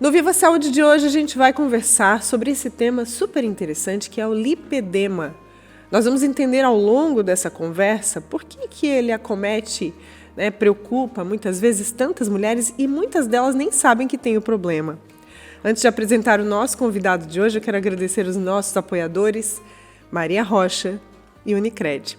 No Viva Saúde de hoje a gente vai conversar sobre esse tema super interessante que é o lipedema. Nós vamos entender ao longo dessa conversa por que ele acomete, preocupa muitas vezes tantas mulheres e muitas delas nem sabem que tem o problema. Antes de apresentar o nosso convidado de hoje, eu quero agradecer os nossos apoiadores, Maria Rocha e Unicred.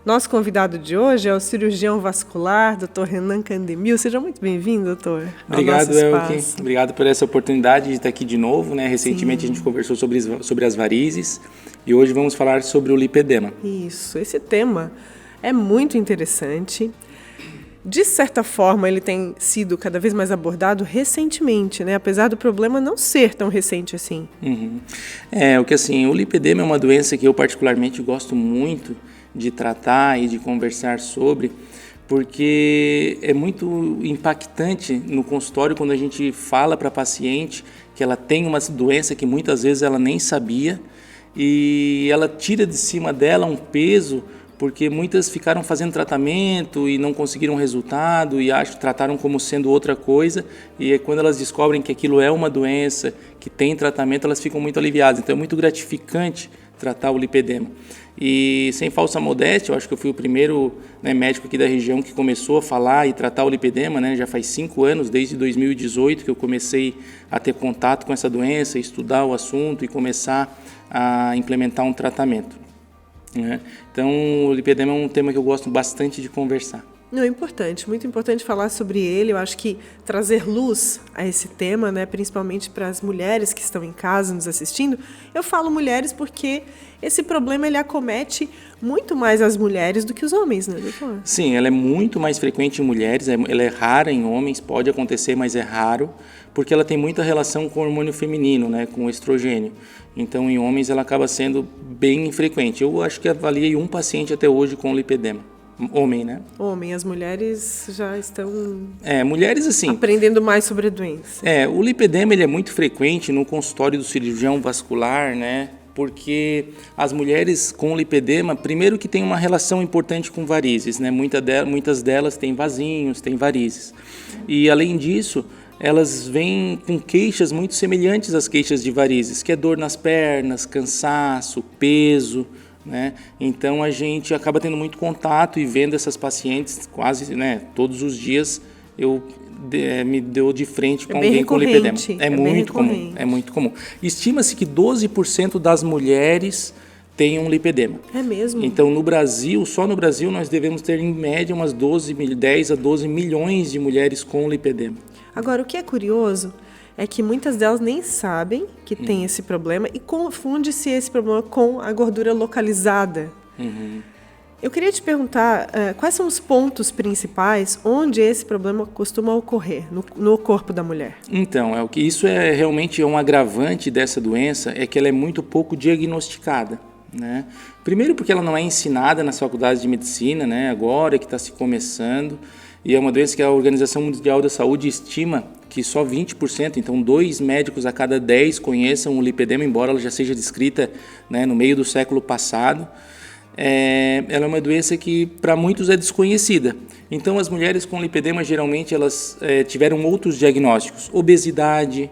Nosso convidado de hoje é o cirurgião vascular, Dr. Renan Candemil. Seja muito bem-vindo, doutor. Obrigado, Elke. Obrigado por essa oportunidade de estar aqui de novo. Recentemente a gente conversou sobre as varizes e hoje vamos falar sobre o lipedema. Isso, esse tema é muito interessante. De certa forma, ele tem sido cada vez mais abordado recentemente, apesar do problema não ser tão recente assim. O lipedema é uma doença que eu particularmente gosto muito de tratar e de conversar sobre, porque é muito impactante no consultório quando a gente fala para a paciente que ela tem uma doença que muitas vezes ela nem sabia e ela tira de cima dela um peso, porque muitas ficaram fazendo tratamento e não conseguiram resultado e trataram como sendo outra coisa, e quando elas descobrem que aquilo é uma doença, que tem tratamento, elas ficam muito aliviadas. Então é muito gratificante tratar o lipedema. E sem falsa modéstia, eu acho que eu fui o primeiro médico aqui da região que começou a falar e tratar o lipedema, já faz 5 anos, desde 2018 que eu comecei a ter contato com essa doença, estudar o assunto e começar a implementar um tratamento. Então o lipedema é um tema que eu gosto bastante de conversar. Não, é importante, muito importante falar sobre ele. Eu acho que trazer luz a esse tema, principalmente para as mulheres que estão em casa nos assistindo. Eu falo mulheres porque esse problema ele acomete muito mais as mulheres do que os homens, doutor? Sim, ela é muito mais frequente em mulheres, ela é rara em homens, pode acontecer, mas é raro, porque ela tem muita relação com o hormônio feminino, com o estrogênio. Então, em homens, ela acaba sendo bem frequente. Eu acho que avaliei um paciente até hoje com lipedema. Homem, Homem, as mulheres já estão mulheres assim, aprendendo mais sobre a doença. O lipedema ele é muito frequente no consultório do cirurgião vascular, porque as mulheres com lipedema, primeiro que tem uma relação importante com varizes, muitas delas têm vasinhos, têm varizes. E além disso, elas vêm com queixas muito semelhantes às queixas de varizes, que é dor nas pernas, cansaço, peso. Então a gente acaba tendo muito contato e vendo essas pacientes quase todos os dias eu me deu de frente com alguém com lipedema. É muito comum. Estima-se que 12% das mulheres têm um lipedema. É mesmo? Então no Brasil, só no Brasil nós devemos ter em média umas 10 a 12 milhões de mulheres com lipedema. Agora, o que é curioso é que muitas delas nem sabem que tem esse problema e confunde-se esse problema com a gordura localizada. Eu queria te perguntar quais são os pontos principais onde esse problema costuma ocorrer no corpo da mulher? Então, isso é realmente um agravante dessa doença, é que ela é muito pouco diagnosticada. Primeiro porque ela não é ensinada nas faculdades de medicina, agora que está se começando, e é uma doença que a Organização Mundial da Saúde estima que só 20%, então 2 médicos a cada 10 conheçam o lipedema, embora ela já seja descrita no meio do século passado. Ela é uma doença que para muitos é desconhecida. Então as mulheres com lipedema geralmente elas tiveram outros diagnósticos, obesidade,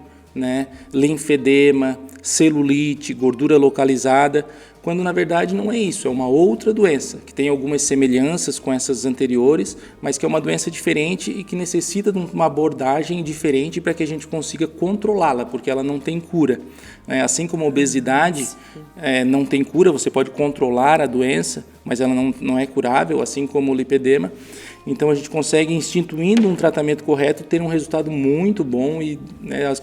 linfedema, celulite, gordura localizada, quando na verdade não é isso, é uma outra doença, que tem algumas semelhanças com essas anteriores, mas que é uma doença diferente e que necessita de uma abordagem diferente para que a gente consiga controlá-la, porque ela não tem cura. Assim como a obesidade não tem cura, você pode controlar a doença, mas ela não é curável, assim como o lipedema. Então a gente consegue, instituindo um tratamento correto, ter um resultado muito bom e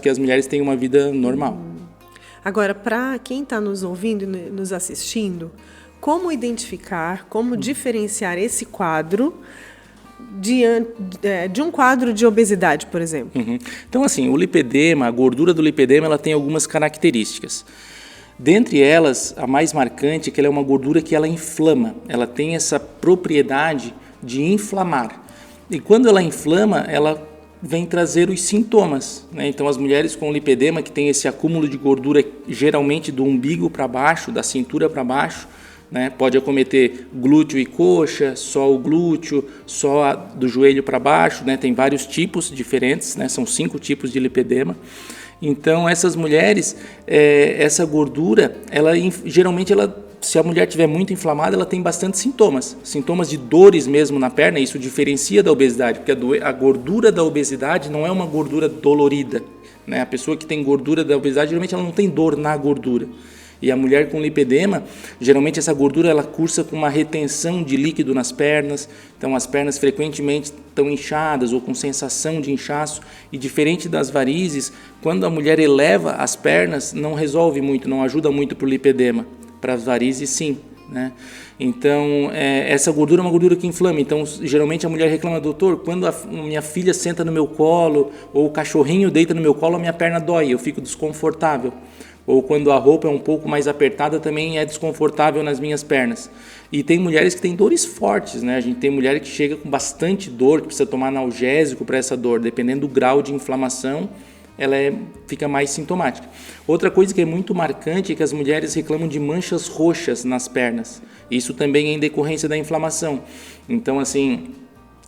que as mulheres tenham uma vida normal. Agora, para quem está nos ouvindo e nos assistindo, como identificar, como diferenciar esse quadro de um quadro de obesidade, por exemplo? Então, assim, o lipedema, a gordura do lipedema, ela tem algumas características. Dentre elas, a mais marcante é que ela é uma gordura que ela inflama, ela tem essa propriedade de inflamar. E quando ela inflama, ela vem trazer os sintomas. Então, as mulheres com lipedema, que tem esse acúmulo de gordura, geralmente do umbigo para baixo, da cintura para baixo, pode acometer glúteo e coxa, só o glúteo, só do joelho para baixo, tem vários tipos diferentes, são 5 tipos de lipedema. Então, essas mulheres, essa gordura, geralmente, se a mulher estiver muito inflamada, ela tem bastante sintomas de dores mesmo na perna. Isso diferencia da obesidade, porque a gordura da obesidade não é uma gordura dolorida, né? A pessoa que tem gordura da obesidade, geralmente ela não tem dor na gordura. E a mulher com lipedema, geralmente essa gordura ela cursa com uma retenção de líquido nas pernas, então as pernas frequentemente estão inchadas ou com sensação de inchaço, e diferente das varizes, quando a mulher eleva as pernas, não resolve muito, não ajuda muito para o lipedema, para as varizes sim, né? Então, essa gordura é uma gordura que inflama, então geralmente a mulher reclama, doutor, quando a minha filha senta no meu colo, ou o cachorrinho deita no meu colo, a minha perna dói, eu fico desconfortável. Ou quando a roupa é um pouco mais apertada, também é desconfortável nas minhas pernas. E tem mulheres que têm dores fortes, né? A gente tem mulher que chega com bastante dor, que precisa tomar analgésico para essa dor. Dependendo do grau de inflamação, ela fica mais sintomática. Outra coisa que é muito marcante é que as mulheres reclamam de manchas roxas nas pernas. Isso também é em decorrência da inflamação. Então, assim...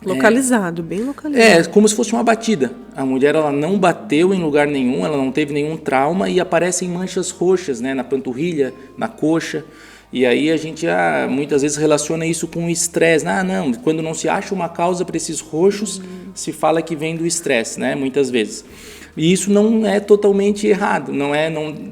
Localizado, bem localizado. É como se fosse uma batida. A mulher ela não bateu em lugar nenhum, ela não teve nenhum trauma e aparecem manchas roxas, né, na panturrilha, na coxa. E aí a gente muitas vezes relaciona isso com o estresse. Não, quando não se acha uma causa para esses roxos, se fala que vem do estresse, né, muitas vezes. E isso não é totalmente errado, não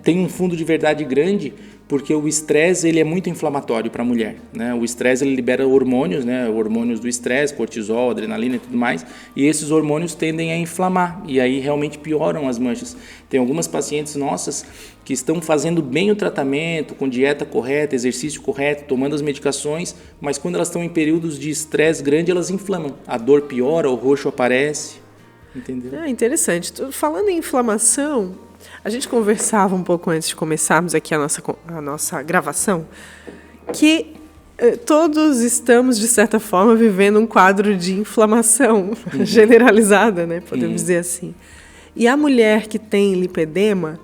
tem um fundo de verdade grande, porque o estresse ele é muito inflamatório para a mulher, né? O estresse ele libera hormônios, né? Hormônios do estresse, cortisol, adrenalina e tudo mais, e esses hormônios tendem a inflamar, e aí realmente pioram as manchas. Tem algumas pacientes nossas que estão fazendo bem o tratamento, com dieta correta, exercício correto, tomando as medicações, mas quando elas estão em períodos de estresse grande, elas inflamam. A dor piora, o roxo aparece, entendeu? Interessante. Falando em inflamação, a gente conversava um pouco antes de começarmos aqui a nossa gravação, que todos estamos, de certa forma, vivendo um quadro de inflamação generalizada, né? Podemos dizer assim. E a mulher que tem lipedema,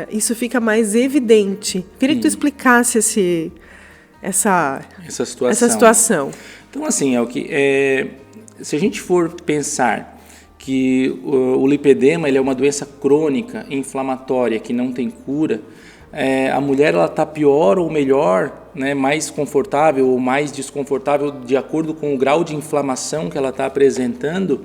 isso fica mais evidente. Queria que tu explicasse essa situação. Então, assim, se a gente for pensar que o lipedema ele é uma doença crônica, inflamatória, que não tem cura, a mulher está pior ou melhor, né, mais confortável ou mais desconfortável, de acordo com o grau de inflamação que ela está apresentando.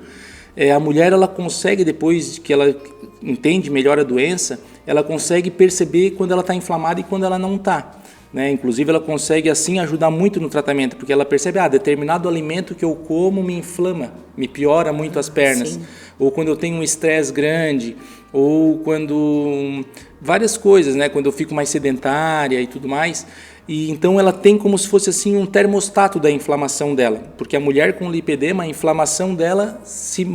A mulher ela consegue, depois que ela entende melhor a doença, ela consegue perceber quando ela está inflamada e quando ela não está. Né? Inclusive ela consegue assim ajudar muito no tratamento, porque ela percebe, determinado alimento que eu como me inflama, me piora muito as pernas. Sim. Ou quando eu tenho um estresse grande, ou quando várias coisas, né? Quando eu fico mais sedentária e tudo mais. E então ela tem como se fosse assim um termostato da inflamação dela, porque a mulher com lipedema, a inflamação dela se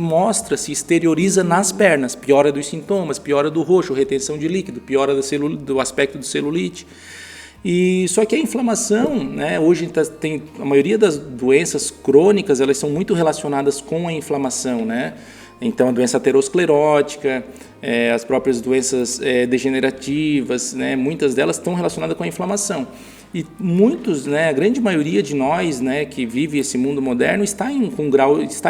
exterioriza nas pernas, piora dos sintomas, piora do roxo, retenção de líquido, piora do aspecto do celulite. E só que a inflamação, né, hoje tem a maioria das doenças crônicas, elas são muito relacionadas com a inflamação, né? Então a doença aterosclerótica, as próprias doenças degenerativas, né, muitas delas estão relacionadas com a inflamação. E muitos, né, a grande maioria de nós, né, que vive esse mundo moderno está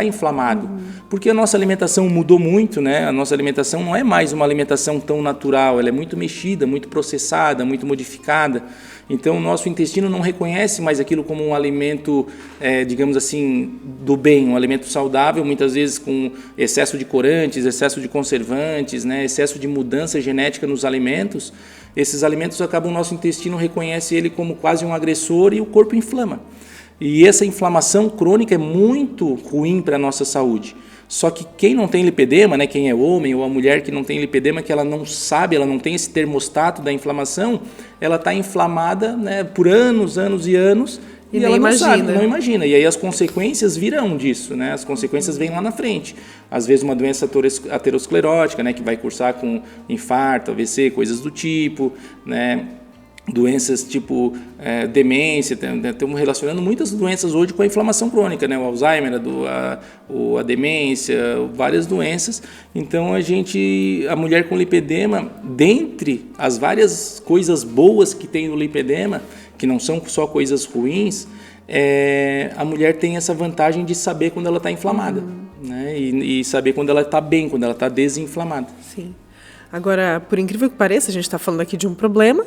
inflamado, porque a nossa alimentação mudou muito, né? A nossa alimentação não é mais uma alimentação tão natural, ela é muito mexida, muito processada, muito modificada. Então o nosso intestino não reconhece mais aquilo como um alimento, digamos assim, do bem, um alimento saudável, muitas vezes com excesso de corantes, excesso de conservantes, né, excesso de mudança genética nos alimentos. Esses alimentos acabam, o nosso intestino reconhece ele como quase um agressor e o corpo inflama. E essa inflamação crônica é muito ruim para a nossa saúde. Só que quem não tem lipedema, né, quem é homem ou a mulher que não tem lipedema, que ela não sabe, ela não tem esse termostato da inflamação, ela está inflamada, né, por anos e anos, e ela não imagina. E aí as consequências virão disso, né? As consequências vêm lá na frente. Às vezes uma doença aterosclerótica, né, que vai cursar com infarto, AVC, coisas do tipo, né? Doenças tipo demência, estamos relacionando muitas doenças hoje com a inflamação crônica, né? O Alzheimer, a demência, várias doenças. Então a mulher com lipedema, dentre as várias coisas boas que tem no lipedema, que não são só coisas ruins, a mulher tem essa vantagem de saber quando ela está inflamada, né? E saber quando ela está bem, quando ela está desinflamada. Sim. Agora, por incrível que pareça, a gente está falando aqui de um problema,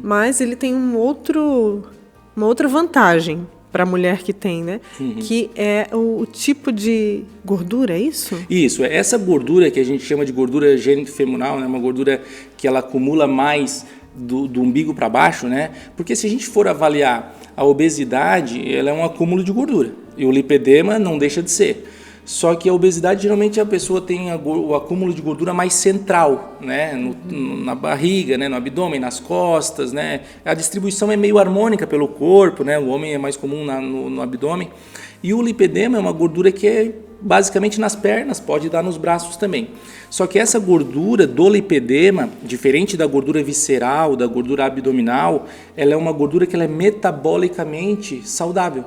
mas ele tem uma outra vantagem para a mulher que tem, né? Que é o tipo de gordura, é isso? Isso, essa gordura que a gente chama de gordura gênito-femoral, né? Uma gordura que ela acumula mais do umbigo para baixo, né? Porque se a gente for avaliar a obesidade, ela é um acúmulo de gordura, e o lipedema não deixa de ser. Só que a obesidade, geralmente, a pessoa tem o acúmulo de gordura mais central, né? Na barriga, né? No abdômen, nas costas, né? A distribuição é meio harmônica pelo corpo, né? O homem é mais comum no abdômen. E o lipedema é uma gordura que é basicamente nas pernas, pode dar nos braços também. Só que essa gordura do lipedema, diferente da gordura visceral, da gordura abdominal, ela é uma gordura que ela é metabolicamente saudável.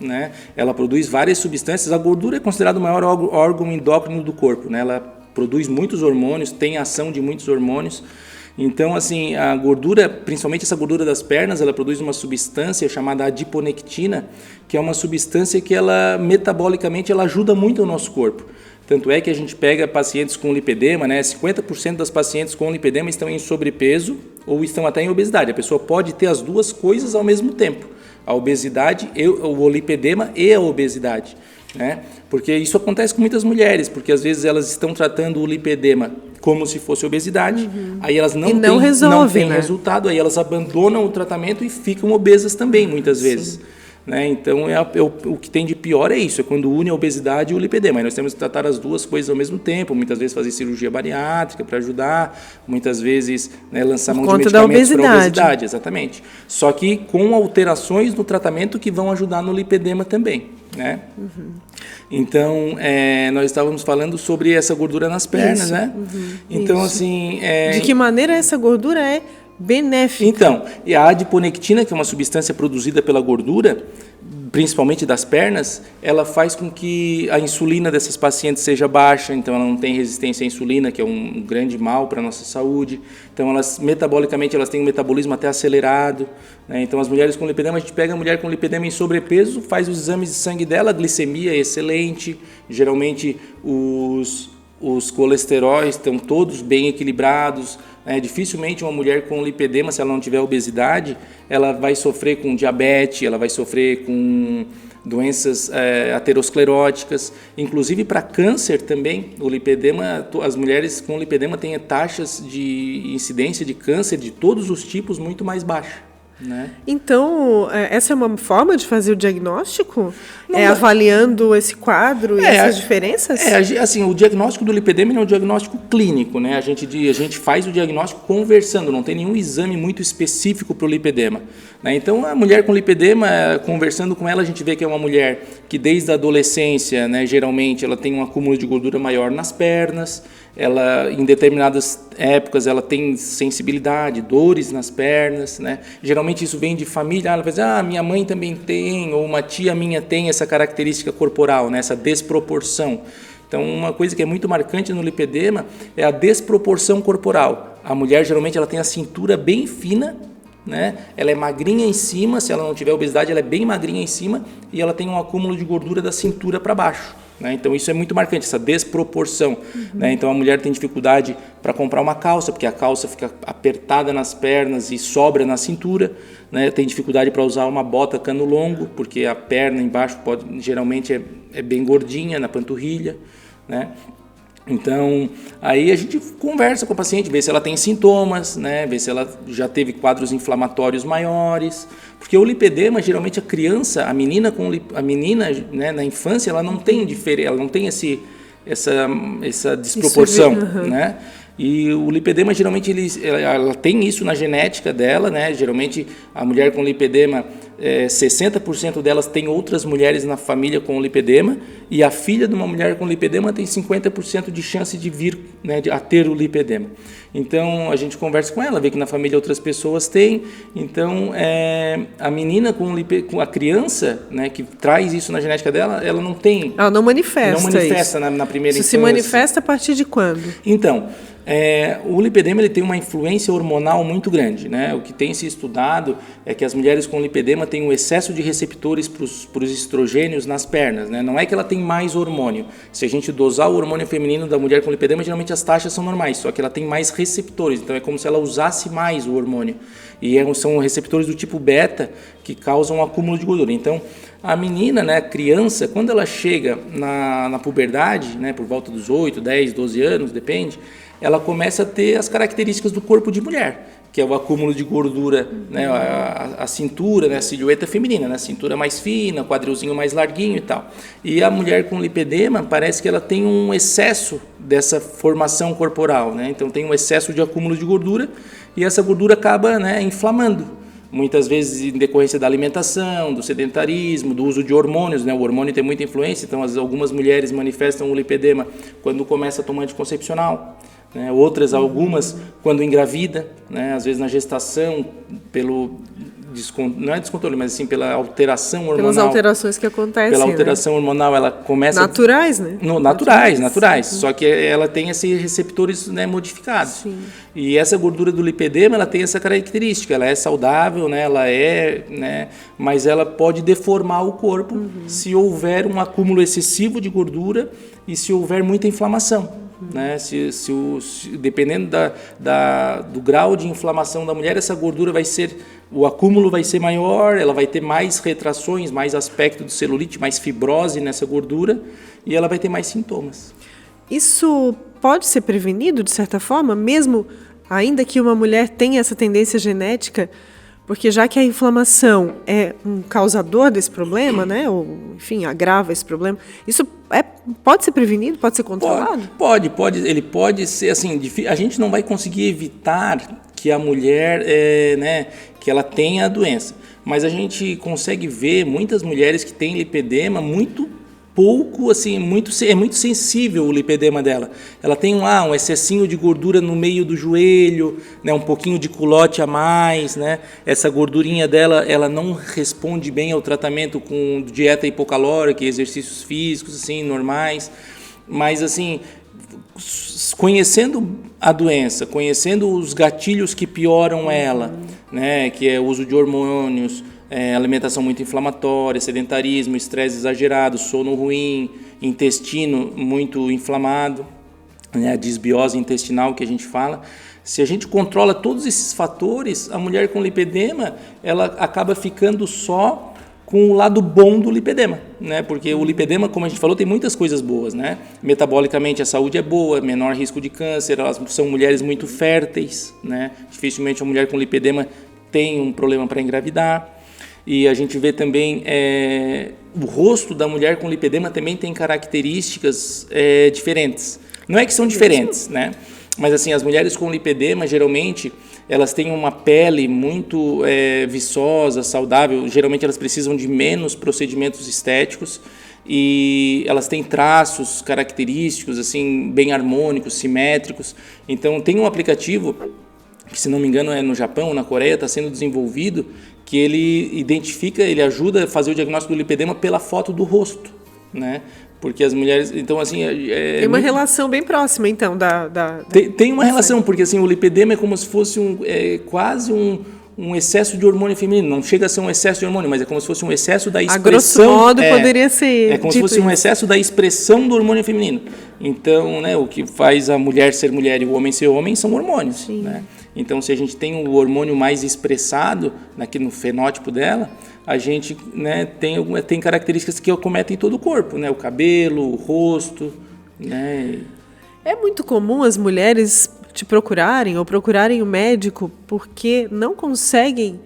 Né? Ela produz várias substâncias. A gordura é considerada o maior órgão endócrino do corpo, né? Ela produz muitos hormônios, tem ação de muitos hormônios. Então, assim, a gordura, principalmente essa gordura das pernas, ela produz uma substância chamada adiponectina, que é uma substância que ela metabolicamente ela ajuda muito o nosso corpo. Tanto é que a gente pega pacientes com lipedema, né? 50% das pacientes com lipedema estão em sobrepeso ou estão até em obesidade. A pessoa pode ter as duas coisas ao mesmo tempo. A obesidade, o lipedema e a obesidade, né? Porque isso acontece com muitas mulheres, porque às vezes elas estão tratando o lipedema como se fosse obesidade, aí elas não têm né? resultado, aí elas abandonam o tratamento e ficam obesas também, muitas vezes. Né? Então, o que tem de pior é isso, é quando une a obesidade e o lipedema. Aí nós temos que tratar as duas coisas ao mesmo tempo, muitas vezes fazer cirurgia bariátrica para ajudar, muitas vezes, né, lançar mão de medicamentos para a obesidade. Exatamente. Só que com alterações no tratamento que vão ajudar no lipedema também. Né? Então, nós estávamos falando sobre essa gordura nas pernas, né? Então, assim... De que maneira essa gordura é benéfica? Então, e a adiponectina, que é uma substância produzida pela gordura, principalmente das pernas, ela faz com que a insulina dessas pacientes seja baixa, então ela não tem resistência à insulina, que é um grande mal para a nossa saúde. Então, metabolicamente, elas têm um metabolismo até acelerado. Né? Então, as mulheres com lipedema, a gente pega a mulher com lipedema em sobrepeso, faz os exames de sangue dela, a glicemia é excelente, geralmente os colesteróis estão todos bem equilibrados. Dificilmente uma mulher com lipedema, se ela não tiver obesidade, ela vai sofrer com diabetes, ela vai sofrer com doenças ateroscleróticas, inclusive para câncer também. O lipedema, as mulheres com lipedema têm taxas de incidência de câncer de todos os tipos muito mais baixas. Né? Então, essa é uma forma de fazer o diagnóstico? Avaliando esse quadro e essas diferenças? Assim, o diagnóstico do lipedema é um diagnóstico clínico, né? A gente faz o diagnóstico conversando, não tem nenhum exame muito específico para o lipedema. Né? Então, a mulher com lipedema, conversando com ela, a gente vê que é uma mulher que desde a adolescência, né, geralmente, ela tem um acúmulo de gordura maior nas pernas, ela, em determinadas épocas, ela tem sensibilidade, dores nas pernas, né? Geralmente isso vem de família, ela vai dizer, minha mãe também tem, ou uma tia minha tem essa característica corporal, né? Essa desproporção. Então, uma coisa que é muito marcante no lipedema é a desproporção corporal. A mulher, geralmente, ela tem a cintura bem fina, né? Ela é magrinha em cima, se ela não tiver obesidade, ela é bem magrinha em cima, e ela tem um acúmulo de gordura da cintura para baixo. Né? Então, isso é muito marcante, essa desproporção. Né? Então, a mulher tem dificuldade para comprar uma calça, porque a calça fica apertada nas pernas e sobra na cintura. Né? Tem dificuldade para usar uma bota cano longo, porque a perna embaixo geralmente é bem gordinha, na panturrilha. Né? Então, aí a gente conversa com a paciente, vê se ela tem sintomas, né? Vê se ela já teve quadros inflamatórios maiores, porque o lipedema, geralmente a menina, né, na infância, ela não tem essa desproporção, né? E o lipedema, geralmente, ela tem isso na genética dela, né? Geralmente, a mulher com lipedema, 60% delas tem outras mulheres na família com lipedema, e a filha de uma mulher com lipedema tem 50% de chance de vir, né, a ter o lipedema. Então, a gente conversa com ela, vê que na família outras pessoas têm. Então, a menina com a criança, né, que traz isso na genética dela, ela não tem... Ela não manifesta na primeira infância. Isso se manifesta a partir de quando? Então, O lipedema ele tem uma influência hormonal muito grande, né? O que tem se estudado é que as mulheres com lipedema têm um excesso de receptores para os estrogênios nas pernas, né? Não é que ela tem mais hormônio. Se a gente dosar o hormônio feminino da mulher com lipedema, geralmente as taxas são normais, só que ela tem mais receptores, então é como se ela usasse mais o hormônio. E são receptores do tipo beta que causam um acúmulo de gordura. Então, a menina, né, a criança, quando ela chega na puberdade, né, por volta dos 8, 10, 12 anos, depende, ela começa a ter as características do corpo de mulher, que é o acúmulo de gordura, né, a cintura, né, a silhueta feminina, né, a cintura mais fina, quadrilzinho mais larguinho e tal. E a mulher com lipedema parece que ela tem um excesso dessa formação corporal, né, então tem um excesso de acúmulo de gordura e essa gordura acaba, né, inflamando. Muitas vezes em decorrência da alimentação, do sedentarismo, do uso de hormônios, né? O hormônio tem muita influência, então algumas mulheres manifestam o lipedema quando começa a tomar anticoncepcional, né? Outras, algumas, quando engravida, né? Às vezes na gestação, não é descontrole, mas assim, pela alteração hormonal. Pelas alterações que acontecem, pela alteração hormonal, ela começa... Naturais, né? Naturais. Só que ela tem esses receptores, né, modificados. Sim. E essa gordura do lipedema, ela tem essa característica. Ela é saudável, né? Mas ela pode deformar o corpo se houver um acúmulo excessivo de gordura e se houver muita inflamação. Né? Dependendo do grau de inflamação da mulher, essa gordura o acúmulo vai ser maior, ela vai ter mais retrações, mais aspecto de celulite, mais fibrose nessa gordura e ela vai ter mais sintomas. Isso pode ser prevenido de certa forma, mesmo ainda que uma mulher tenha essa tendência genética, porque já que a inflamação é um causador desse problema, né, ou enfim, agrava esse problema, isso pode ser prevenido, pode ser controlado? Pode, ele pode ser assim, a gente não vai conseguir evitar que a mulher, que ela tenha a doença, mas a gente consegue ver muitas mulheres que têm lipedema muito pouco, assim, é muito sensível o lipedema dela. Ela tem um excessinho de gordura no meio do joelho, né, um pouquinho de culote a mais, né? Essa gordurinha dela, ela não responde bem ao tratamento com dieta hipocalórica e exercícios físicos, assim, normais. Mas, assim, conhecendo a doença, conhecendo os gatilhos que pioram ela, né, que é o uso de hormônios, alimentação muito inflamatória, sedentarismo, estresse exagerado, sono ruim, intestino muito inflamado, né, a disbiose intestinal que a gente fala. Se a gente controla todos esses fatores, a mulher com lipedema, ela acaba ficando só com o lado bom do lipedema, né? Porque o lipedema, como a gente falou, tem muitas coisas boas, né? Metabolicamente a saúde é boa, menor risco de câncer, elas são mulheres muito férteis, né? Dificilmente a mulher com lipedema tem um problema para engravidar. E a gente vê também o rosto da mulher com lipedema também tem características diferentes. Não é que são diferentes, né? Mas assim, as mulheres com lipedema, geralmente, elas têm uma pele muito viçosa, saudável. Geralmente elas precisam de menos procedimentos estéticos e elas têm traços característicos, assim, bem harmônicos, simétricos. Então, tem um aplicativo que, se não me engano, é no Japão ou na Coreia, está sendo desenvolvido, que ele ajuda a fazer o diagnóstico do lipedema pela foto do rosto, né? Porque as mulheres, então assim... tem uma relação bem próxima, então, Tem uma relação, porque assim, o lipedema é como se fosse quase um excesso de hormônio feminino. Não chega a ser um excesso de hormônio, mas é como se fosse um excesso da expressão... A grosso modo, poderia ser... É como se fosse um excesso da expressão do hormônio feminino. Então, né, o que faz a mulher ser mulher e o homem ser homem são hormônios, né? Então, se a gente tem o hormônio mais expressado aqui no fenótipo dela, a gente, né, tem características que acometem todo o corpo, né? O cabelo, o rosto, né? É muito comum as mulheres te procurarem ou procurarem o médico porque não conseguem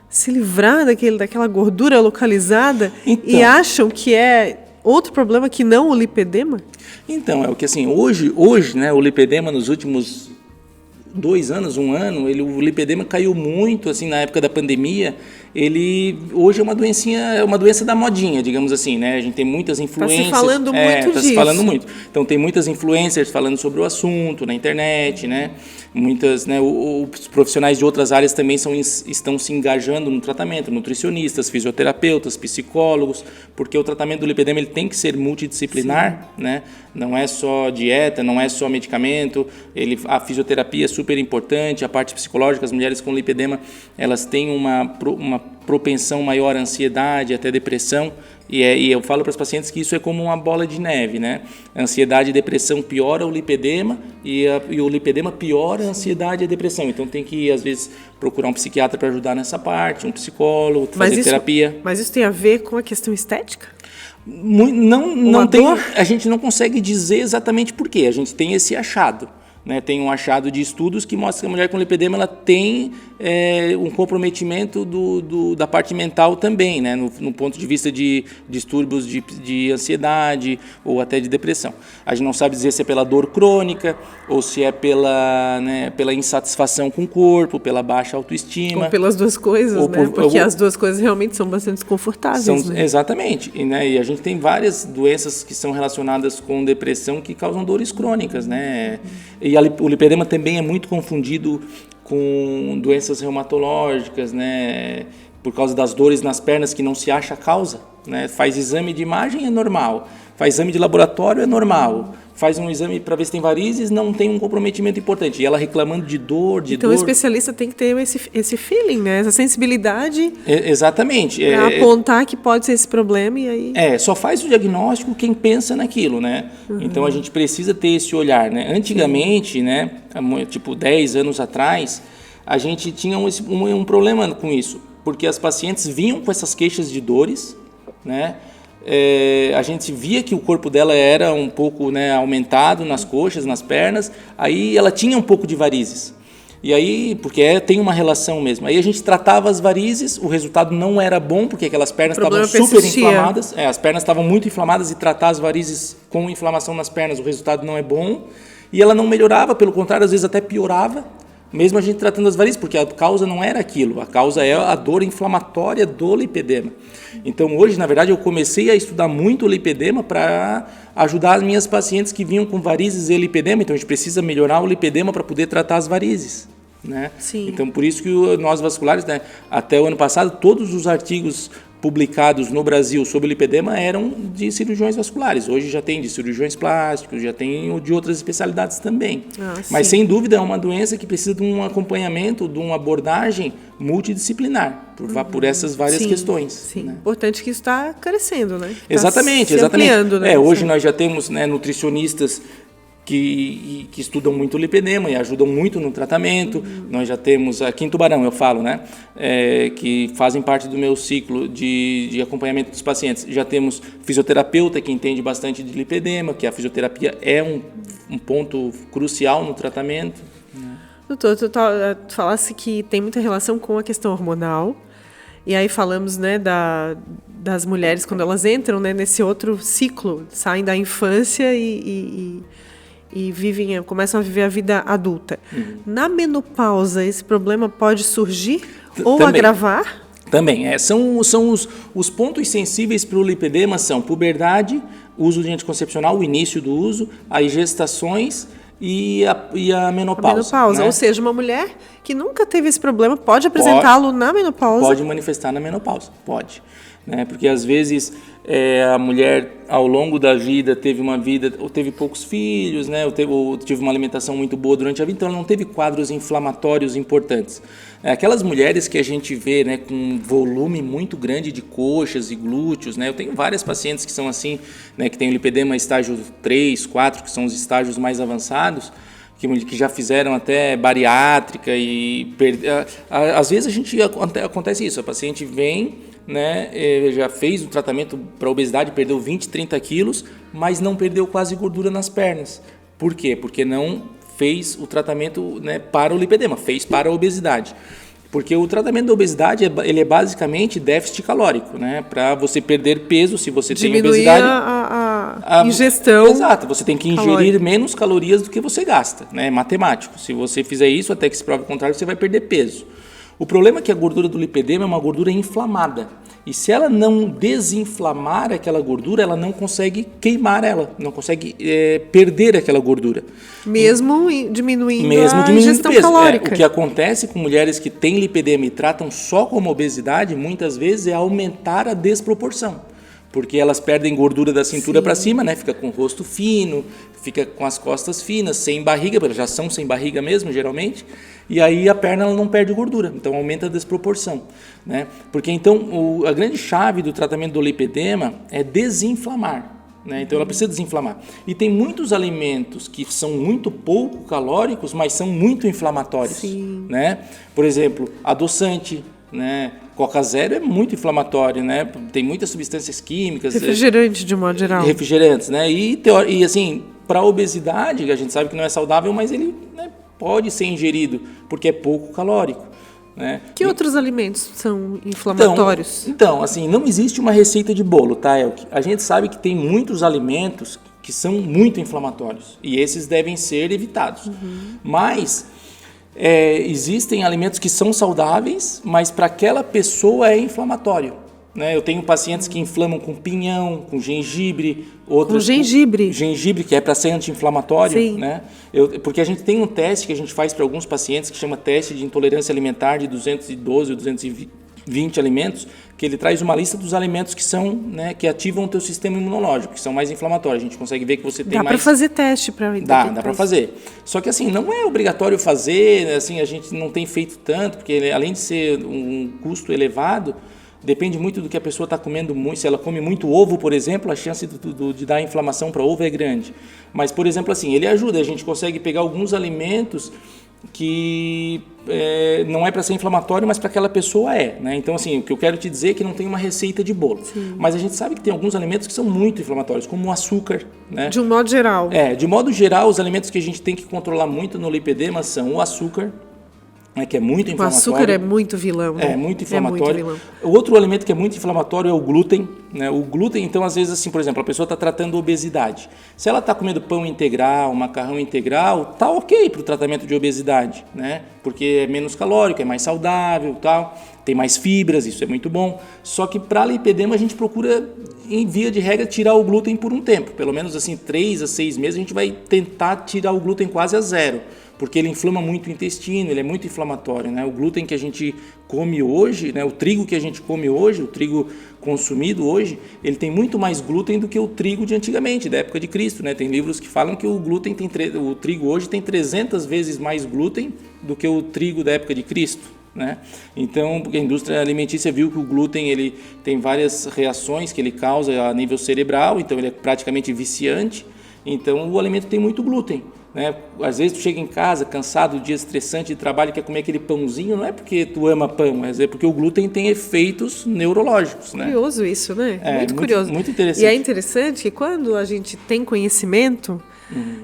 se livrar daquela gordura localizada e acham que é outro problema que não o lipedema? Então, é o que assim, hoje, né, o lipedema nos últimos 2 anos, 1 ano, o lipedema caiu muito, assim, na época da pandemia. Ele hoje é uma doença da modinha, digamos assim, né? A gente tem muitas influências. Está se falando muito disso. Está se falando muito. Então tem muitas influencers falando sobre o assunto na internet, né? Muitas, né? Os profissionais de outras áreas também estão se engajando no tratamento, nutricionistas, fisioterapeutas, psicólogos, porque o tratamento do lipedema ele tem que ser multidisciplinar, né? Não é só dieta, não é só medicamento. A fisioterapia é super importante, a parte psicológica. As mulheres com lipedema elas têm uma propensão maior à ansiedade, até depressão, e eu falo para as pacientes que isso é como uma bola de neve, né? A ansiedade e depressão piora o lipedema e o lipedema piora a ansiedade e a depressão. Então tem que, às vezes, procurar um psiquiatra para ajudar nessa parte, um psicólogo, fazer terapia. Mas isso tem a ver com a questão estética? Não tem, a gente não consegue dizer exatamente por quê. A gente tem esse achado. Né, tem um achado de estudos que mostra que a mulher com lipedema ela tem um comprometimento da parte mental também, né, no ponto de vista de distúrbios de ansiedade ou até de depressão. A gente não sabe dizer se é pela dor crônica ou se é pela insatisfação com o corpo, pela baixa autoestima. Ou pelas duas coisas, né? Porque as duas coisas realmente são bastante desconfortáveis. Né? Exatamente. E a gente tem várias doenças que são relacionadas com depressão que causam dores crônicas, né? E o lipedema também é muito confundido com doenças reumatológicas, né? Por causa das dores nas pernas que não se acha a causa, né? Faz exame de imagem, é normal. Faz exame de laboratório, é normal. Faz um exame para ver se tem varizes, não tem um comprometimento importante. E ela reclamando de dor, Então o especialista tem que ter esse feeling, né? Essa sensibilidade. Exatamente. Para apontar que pode ser esse problema e aí... Só faz o diagnóstico quem pensa naquilo, né? Uhum. Então a gente precisa ter esse olhar, né? Antigamente, né? Tipo 10 anos atrás, a gente tinha um problema com isso. Porque as pacientes vinham com essas queixas de dores, né? A gente via que o corpo dela era um pouco, né, aumentado nas coxas, nas pernas, aí ela tinha um pouco de varizes. E aí, porque tem uma relação mesmo. Aí a gente tratava as varizes, o resultado não era bom, porque aquelas pernas estavam super inflamadas. As pernas estavam muito inflamadas e tratar as varizes com inflamação nas pernas, o resultado não é bom. E ela não melhorava, pelo contrário, às vezes até piorava, mesmo a gente tratando as varizes, porque a causa não era aquilo, a causa é a dor inflamatória do lipedema. Então hoje, na verdade, eu comecei a estudar muito o lipedema para ajudar as minhas pacientes que vinham com varizes e lipedema. Então a gente precisa melhorar o lipedema para poder tratar as varizes, né? Sim. Então por isso que nós vasculares, né, até o ano passado, todos os artigos publicados no Brasil sobre lipedema eram de cirurgiões vasculares. Hoje já tem de cirurgiões plásticos, já tem de outras especialidades também. Mas, sem dúvida, é uma doença que precisa de um acompanhamento, de uma abordagem multidisciplinar, por essas várias questões. Sim, né? Importante que isso está crescendo, né? Exatamente. Ampliando, né? Hoje nós já temos, né, nutricionistas que estudam muito o lipedema e ajudam muito no tratamento. Nós já temos, aqui em Tubarão eu falo, né, que fazem parte do meu ciclo de acompanhamento dos pacientes. Já temos fisioterapeuta que entende bastante de lipedema, que a fisioterapia é um ponto crucial no tratamento. Doutor, tu falasse que tem muita relação com a questão hormonal, e aí falamos, né, das mulheres quando elas entram, né, nesse outro ciclo, saem da infância e começam a viver a vida adulta. Na menopausa, esse problema pode surgir ou também agravar? Também. São os pontos sensíveis para o lipedema são puberdade, uso de anticoncepcional, o início do uso, as gestações e a menopausa. A menopausa, né? Ou seja, uma mulher que nunca teve esse problema pode apresentá-lo na menopausa? Pode manifestar na menopausa, pode. Né? Porque às vezes a mulher ao longo da vida teve uma vida, ou teve poucos filhos, né? ou teve uma alimentação muito boa durante a vida, então ela não teve quadros inflamatórios importantes. Aquelas mulheres que a gente vê, né, com volume muito grande de coxas e glúteos, né? Eu tenho várias pacientes que são assim, né, que têm lipedema estágio 3, 4, que são os estágios mais avançados, que já fizeram até bariátrica e às vezes acontece isso, a paciente vem, né, já fez o tratamento para obesidade, perdeu 20, 30 quilos, mas não perdeu quase gordura nas pernas. Por quê? Porque não fez o tratamento, né, para o lipedema, fez para a obesidade. Porque o tratamento da obesidade ele é basicamente déficit calórico, né? Para você perder peso, se você tem obesidade, ingestão. Exato, você tem que ingerir calórica. menos calorias do que você gasta, né? É matemático. Se você fizer isso, até que se prove o contrário, você vai perder peso. O problema é que a gordura do lipedema é uma gordura inflamada. E se ela não desinflamar aquela gordura, ela não consegue queimar ela, não consegue perder aquela gordura. Mesmo diminuindo a ingestão peso. calórica. O que acontece com mulheres que têm lipedema e tratam só como obesidade, muitas vezes é aumentar a desproporção. Porque elas perdem gordura da cintura para cima, né? Fica com o rosto fino, fica com as costas finas, sem barriga, já são sem barriga mesmo, geralmente. E aí a perna ela não perde gordura, então aumenta a desproporção, né? Porque então a grande chave do tratamento do lipedema é desinflamar, né? Então ela precisa desinflamar. E tem muitos alimentos que são muito pouco calóricos, mas são muito inflamatórios, né? Por exemplo, adoçante, né? Coca Zero é muito inflamatório, né? Tem muitas substâncias químicas. Refrigerante, de modo geral. Refrigerantes, né? E assim, para a obesidade, a gente sabe que não é saudável, mas ele, né, pode ser ingerido, porque é pouco calórico, né? Que outros alimentos são inflamatórios? Então, assim, não existe uma receita de bolo, tá, Elke? A gente sabe que tem muitos alimentos que são muito inflamatórios, e esses devem ser evitados. Mas existem alimentos que são saudáveis, mas para aquela pessoa é inflamatório, né? Eu tenho pacientes que inflamam com pinhão, com gengibre, outros com gengibre. Gengibre, que é para ser anti-inflamatório, Sim. né? Porque a gente tem um teste que a gente faz para alguns pacientes que chama teste de intolerância alimentar de 212 ou 220 alimentos, que ele traz uma lista dos alimentos que são, né, que ativam o teu sistema imunológico, que são mais inflamatórios. A gente consegue ver que você tem Dá mais... para fazer teste para Dá para fazer. Só que assim, não é obrigatório fazer, assim, a gente não tem feito tanto, porque além de ser um custo elevado, depende muito do que a pessoa está comendo muito. Se ela come muito ovo, por exemplo, a chance de dar inflamação para ovo é grande. Mas, por exemplo, assim, ele ajuda. A gente consegue pegar alguns alimentos que não é para ser inflamatório, mas para aquela pessoa né? Então, assim, o que eu quero te dizer é que não tem uma receita de bolo. Sim. Mas a gente sabe que tem alguns alimentos que são muito inflamatórios, como o açúcar, né? De um modo geral. De modo geral, os alimentos que a gente tem que controlar muito no lipedema são o açúcar, né, que é muito inflamatório. O açúcar é muito vilão, né? É muito inflamatório. É muito vilão. O outro alimento que é muito inflamatório é o glúten, né? O glúten, então, às vezes, assim, por exemplo, a pessoa está tratando obesidade. Se ela está comendo pão integral, macarrão integral, tá ok para o tratamento de obesidade, né? Porque é menos calórico, é mais saudável, tal, tem mais fibras, isso é muito bom. Só que para lipedema a gente procura, em via de regra, tirar o glúten por um tempo. Pelo menos assim, 3 a 6 meses a gente vai tentar tirar o glúten quase a zero, porque ele inflama muito o intestino, ele é muito inflamatório, né? O glúten que a gente come hoje, né? O trigo que a gente come hoje, o trigo consumido hoje, ele tem muito mais glúten do que o trigo de antigamente, da época de Cristo, né? Tem livros que falam que o trigo hoje tem 300 vezes mais glúten do que o trigo da época de Cristo, né? Então, porque a indústria alimentícia viu que o glúten ele tem várias reações que ele causa a nível cerebral, então ele é praticamente viciante. Então, o alimento tem muito glúten, né? Às vezes tu chega em casa cansado, dia estressante de trabalho, quer comer aquele pãozinho, não é porque tu ama pão, mas é porque o glúten tem efeitos neurológicos, né? Curioso isso, né? Muito curioso. Muito interessante. E é interessante que quando a gente tem conhecimento,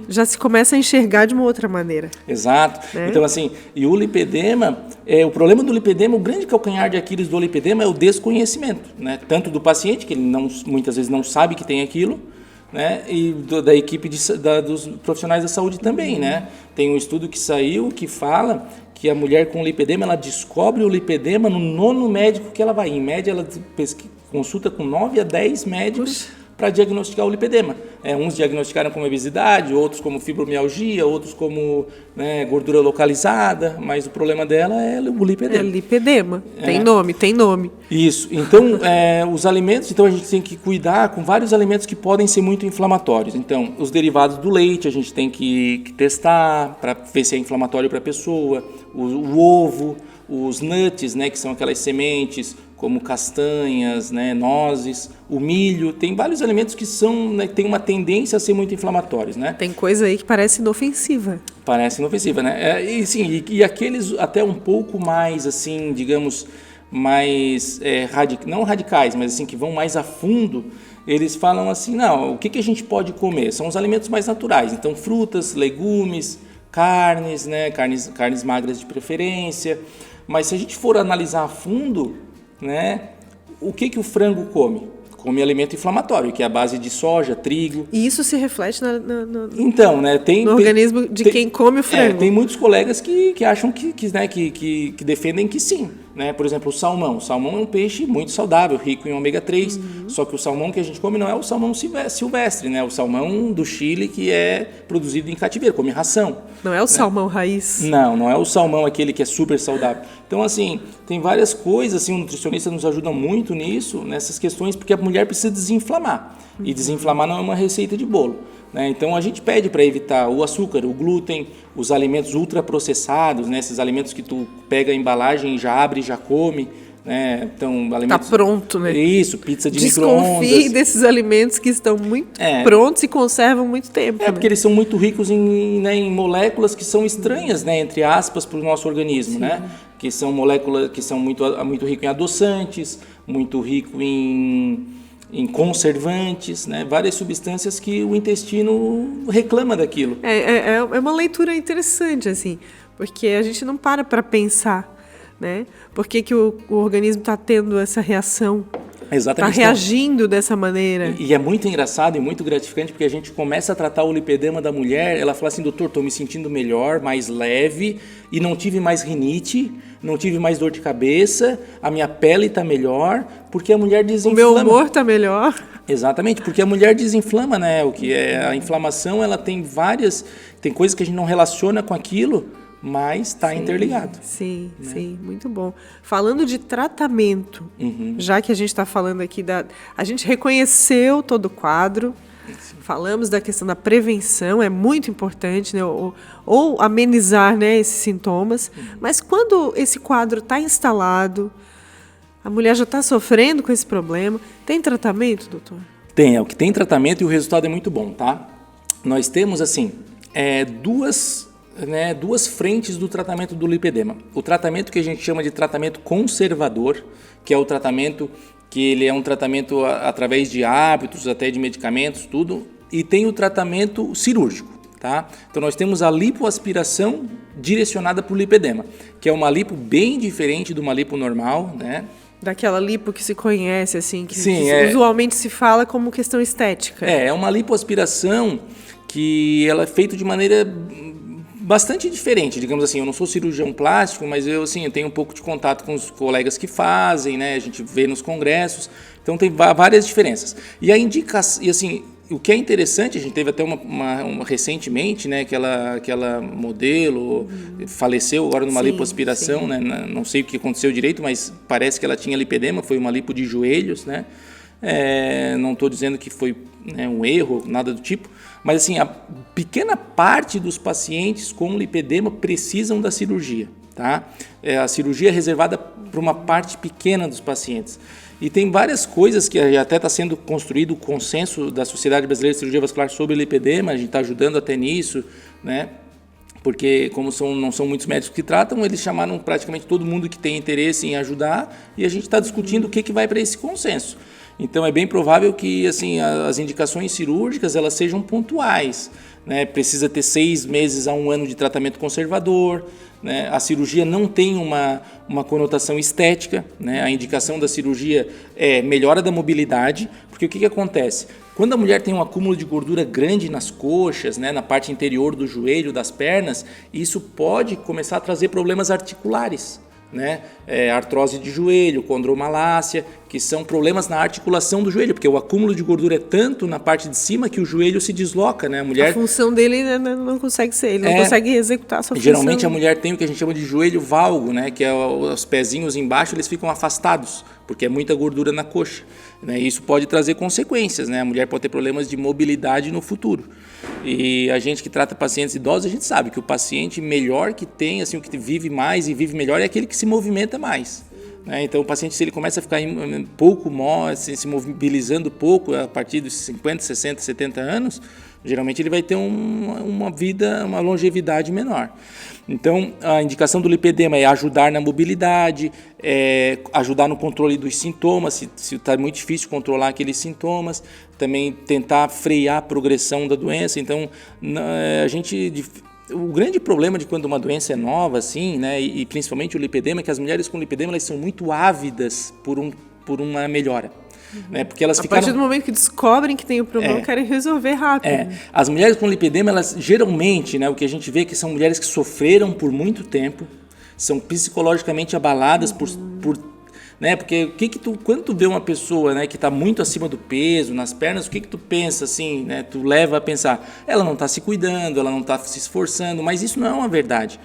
já se começa a enxergar de uma outra maneira. Exato. Né? Então, assim, e o lipedema, o problema do lipedema, o grande calcanhar de Aquiles do lipedema é o desconhecimento, né? Tanto do paciente, que ele muitas vezes não sabe que tem aquilo, né? E da equipe dos profissionais da saúde também, né? Tem um estudo que saiu que fala que a mulher com lipedema, ela descobre o lipedema no 9º médico que ela vai. Em média, ela consulta com 9 a 10 médicos para diagnosticar o lipedema. Uns diagnosticaram como obesidade, outros como fibromialgia, outros como, né, gordura localizada, mas o problema dela é o lipedema. É lipedema. Tem nome. Isso. Então, os alimentos, então a gente tem que cuidar com vários alimentos que podem ser muito inflamatórios. Então, os derivados do leite a gente tem que testar para ver se é inflamatório para a pessoa. O ovo, os nuts, né, que são aquelas sementes, como castanhas, né, nozes, o milho, tem vários alimentos que são, né, tem uma tendência a ser muito inflamatórios, né? Tem coisa aí que parece inofensiva. Parece inofensiva, né? E aqueles até um pouco mais, assim, digamos, mais não radicais, mas assim que vão mais a fundo, eles falam assim, não, o que a gente pode comer? São os alimentos mais naturais, então frutas, legumes, carnes, né, carnes magras de preferência, mas se a gente for analisar a fundo, né, o que o frango come? come alimento inflamatório, que é a base de soja, trigo. E isso se reflete Então, né, no organismo de quem come o frango. Tem muitos colegas que acham que defendem que sim. Né? Por exemplo, o salmão. O salmão é um peixe muito saudável, rico em ômega 3, só que o salmão que a gente come não é o salmão silvestre, né? O salmão do Chile que é produzido em cativeiro, come ração. Não é o salmão raiz? Não é o salmão aquele que é super saudável. Então, assim, tem várias coisas, assim, o nutricionista nos ajuda muito nisso, nessas questões, porque a mulher precisa desinflamar. E desinflamar não é uma receita de bolo. Né? Então, a gente pede para evitar o açúcar, o glúten, os alimentos ultraprocessados, né? Esses alimentos que tu pega a embalagem e já abre e já come. Né? Então, alimentos... Tá pronto, né? Isso, pizza de micro-ondas. Desconfie desses alimentos que estão muito prontos e conservam muito tempo. Porque eles são muito ricos em moléculas que são estranhas, né? Entre aspas, para o nosso organismo, né? Que são moléculas que são muito ricas em adoçantes, muito rico em conservantes, né? Várias substâncias que o intestino reclama daquilo. É uma leitura interessante, assim, porque a gente não para pensar, né? Por que o organismo está tendo essa reação? Está reagindo dessa maneira. E é muito engraçado e muito gratificante, porque a gente começa a tratar o lipedema da mulher, ela fala assim, doutor, estou me sentindo melhor, mais leve, e não tive mais rinite, não tive mais dor de cabeça, a minha pele está melhor, porque a mulher desinflama. O meu humor está melhor. Exatamente, porque a mulher desinflama, né? O que é a inflamação, ela tem coisas que a gente não relaciona com aquilo, mas está interligado. Sim, muito bom. Falando de tratamento, já que a gente está falando aqui a gente reconheceu todo o quadro, falamos da questão da prevenção, é muito importante, né? Ou amenizar, né, esses sintomas, mas quando esse quadro está instalado, a mulher já está sofrendo com esse problema, tem tratamento, doutor? Tem tratamento e o resultado é muito bom, tá? Nós temos, assim, duas frentes do tratamento do lipedema. O tratamento que a gente chama de tratamento conservador, que é o tratamento que ele é um tratamento através de hábitos, até de medicamentos, tudo, e tem o tratamento cirúrgico, tá? Então nós temos a lipoaspiração direcionada para o lipedema, que é uma lipo bem diferente de uma lipo normal, né? Daquela lipo que se conhece, assim, que usualmente se fala como questão estética. É uma lipoaspiração que ela é feita de maneira bastante diferente, digamos assim. Eu não sou cirurgião plástico, mas eu tenho um pouco de contato com os colegas que fazem, né? A gente vê nos congressos, então tem várias diferenças. E o que é interessante, a gente teve até uma recentemente, né? Aquela modelo faleceu agora numa lipoaspiração, né? Não sei o que aconteceu direito, mas parece que ela tinha lipedema, foi uma lipo de joelhos, né? Não estou dizendo que foi, né, um erro, nada do tipo, mas assim, a pequena parte dos pacientes com lipedema precisam da cirurgia, tá? A cirurgia é reservada para uma parte pequena dos pacientes. E tem várias coisas que até está sendo construído o consenso da Sociedade Brasileira de Cirurgia Vascular sobre lipedema, a gente está ajudando até nisso, né? Porque como não são muitos médicos que tratam, eles chamaram praticamente todo mundo que tem interesse em ajudar e a gente está discutindo o que vai para esse consenso. Então é bem provável que as indicações cirúrgicas elas sejam pontuais, né? Precisa ter 6 meses a 1 ano de tratamento conservador, né? A cirurgia não tem uma conotação estética, né? A indicação da cirurgia é melhora da mobilidade, porque o que acontece? Quando a mulher tem um acúmulo de gordura grande nas coxas, né, na parte interior do joelho, das pernas, isso pode começar a trazer problemas articulares, né? Artrose de joelho, condromalácia, que são problemas na articulação do joelho, porque o acúmulo de gordura é tanto na parte de cima que o joelho se desloca, né? A função dele não consegue ser, ele não consegue executar a sua função. Geralmente a mulher tem o que a gente chama de joelho valgo, né? Que é os pezinhos embaixo, eles ficam afastados, porque é muita gordura na coxa, né? Isso pode trazer consequências, né? A mulher pode ter problemas de mobilidade no futuro. E a gente que trata pacientes idosos, a gente sabe que o paciente melhor que tem, o que vive mais e vive melhor é aquele que se movimenta mais, né? Então o paciente, se ele começa a ficar pouco se mobilizando pouco a partir dos 50, 60, 70 anos, geralmente ele vai ter uma longevidade menor. Então a indicação do lipedema é ajudar na mobilidade, ajudar no controle dos sintomas, se está muito difícil controlar aqueles sintomas, também tentar frear a progressão da doença. Então o grande problema de quando uma doença é nova, né, e principalmente o lipedema, é que as mulheres com lipedema elas são muito ávidas por uma melhora. né? Porque elas A partir do momento que descobrem que tem o problema, querem resolver rápido. As mulheres com lipedema, elas geralmente, né, o que a gente vê é que são mulheres que sofreram por muito tempo, são psicologicamente abaladas por né, porque quando tu vê uma pessoa, né, que está muito acima do peso, nas pernas, o que tu pensa assim, né, tu leva a pensar, ela não está se cuidando, ela não está se esforçando, mas isso não é uma verdade.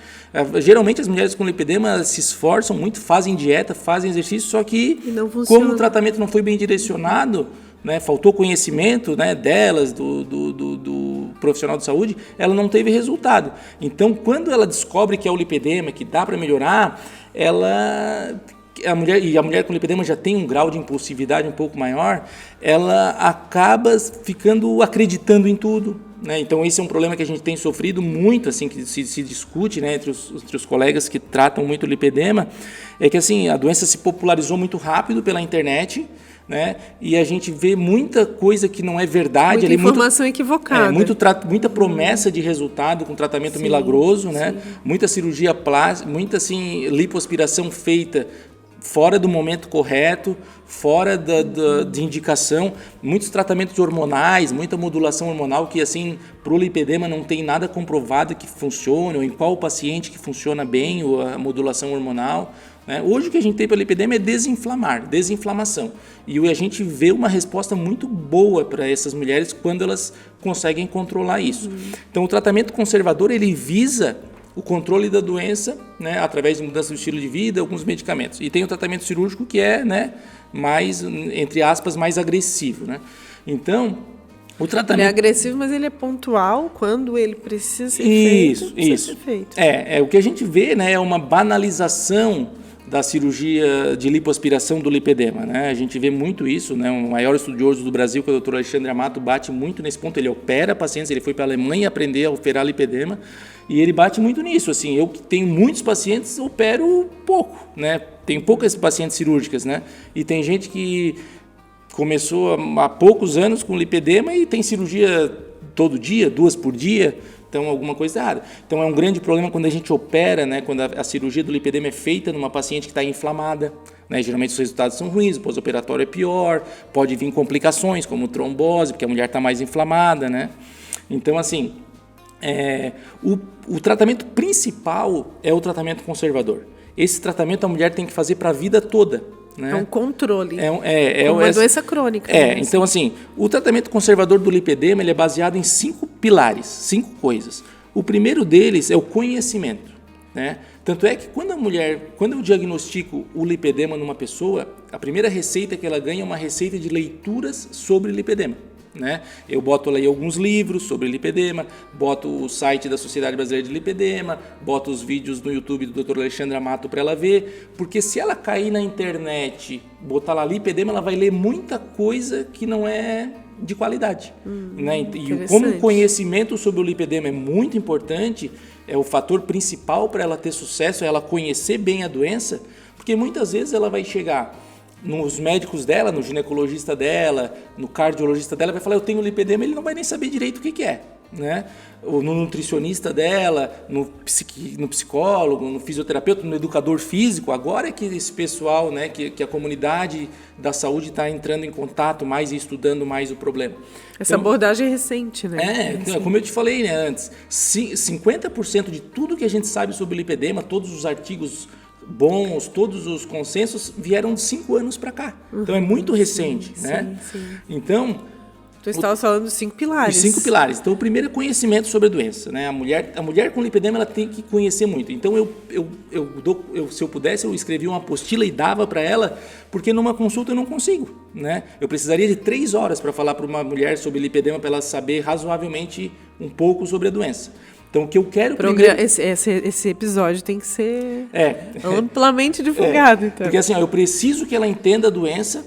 Geralmente as mulheres com lipedema se esforçam muito, fazem dieta, fazem exercício, só que como o tratamento não foi bem direcionado, né, faltou conhecimento, né, delas, do profissional de saúde, ela não teve resultado. Então, quando ela descobre que é o lipedema, que dá para melhorar, a mulher com lipedema já tem um grau de impulsividade um pouco maior, ela acaba acreditando em tudo, né? Então esse é um problema que a gente tem sofrido muito, assim, que se discute, né, entre os colegas que tratam muito o lipedema, é que assim, a doença se popularizou muito rápido pela internet, né? E a gente vê muita coisa que não é verdade. Muita informação equivocada. Muita promessa de resultado com tratamento milagroso, né? Muita cirurgia plástica, muita assim, lipoaspiração feita fora do momento correto, fora de indicação, muitos tratamentos hormonais, muita modulação hormonal que assim, para o lipedema não tem nada comprovado que funcione, ou em qual paciente que funciona bem a modulação hormonal. Né? Hoje o que a gente tem para o lipedema é desinflamação. E a gente vê uma resposta muito boa para essas mulheres quando elas conseguem controlar isso. Então o tratamento conservador, ele visa o controle da doença, né, através de mudança do estilo de vida, alguns medicamentos. E tem o tratamento cirúrgico que é, né, mais, entre aspas, mais agressivo. Né? Então, o tratamento... Ele é agressivo, mas ele é pontual quando ele precisa ser feito. O que a gente vê, né, é uma banalização da cirurgia de lipoaspiração do lipedema, né? A gente vê muito isso, né? O maior estudioso do Brasil, que é o Dr. Alexandre Amato, bate muito nesse ponto. Ele opera pacientes, ele foi para a Alemanha aprender a operar lipedema e ele bate muito nisso. Assim, eu que tenho muitos pacientes, opero pouco, né? Tenho poucas pacientes cirúrgicas, né? E tem gente que começou há poucos anos com lipedema e tem cirurgia todo dia, 2 por dia. Então, alguma coisa errada. Então, é um grande problema quando a gente opera, né, quando a cirurgia do lipedema é feita numa paciente que está inflamada. Né, geralmente os resultados são ruins, o pós-operatório é pior, pode vir complicações como trombose, porque a mulher está mais inflamada. Né? Então, assim, o tratamento principal é o tratamento conservador. Esse tratamento a mulher tem que fazer para a vida toda. Né? É um controle. É uma doença crônica. Né? Então assim, o tratamento conservador do lipedema ele é baseado em 5 pilares, 5 coisas. O primeiro deles é o conhecimento. Né? Tanto é que quando eu diagnostico o lipedema numa pessoa, a primeira receita que ela ganha é uma receita de leituras sobre lipedema. Né? Eu boto ali alguns livros sobre lipedema, boto o site da Sociedade Brasileira de Lipedema, boto os vídeos no YouTube do Dr. Alexandre Amato para ela ver, porque se ela cair na internet, botar lá lipedema, ela vai ler muita coisa que não é de qualidade. Né? E como o conhecimento sobre o lipedema é muito importante, é o fator principal para ela ter sucesso, é ela conhecer bem a doença, porque muitas vezes ela vai chegar nos médicos dela, no ginecologista dela, no cardiologista dela, vai falar, eu tenho lipedema, ele não vai nem saber direito o que é. Né? Ou no nutricionista dela, no psicólogo, no fisioterapeuta, no educador físico. Agora é que esse pessoal, né, que a comunidade da saúde está entrando em contato mais e estudando mais o problema. Essa abordagem é recente, né? Então, como eu te falei, né, antes, 50% de tudo que a gente sabe sobre lipedema, todos os artigos bons, todos os consensos vieram de 5 anos para cá. Então é muito recente, né? Sim. Então, tu estava falando dos 5 pilares. Os 5 pilares. Então o primeiro é conhecimento sobre a doença, né? A mulher com lipedema ela tem que conhecer muito. Então se eu pudesse eu escrevia uma apostila e dava para ela, porque numa consulta eu não consigo, né? Eu precisaria de 3 horas para falar para uma mulher sobre lipedema para ela saber razoavelmente um pouco sobre a doença. Então, o que eu quero primeiro... Esse episódio tem que ser amplamente divulgado. Então. Porque assim, eu preciso que ela entenda a doença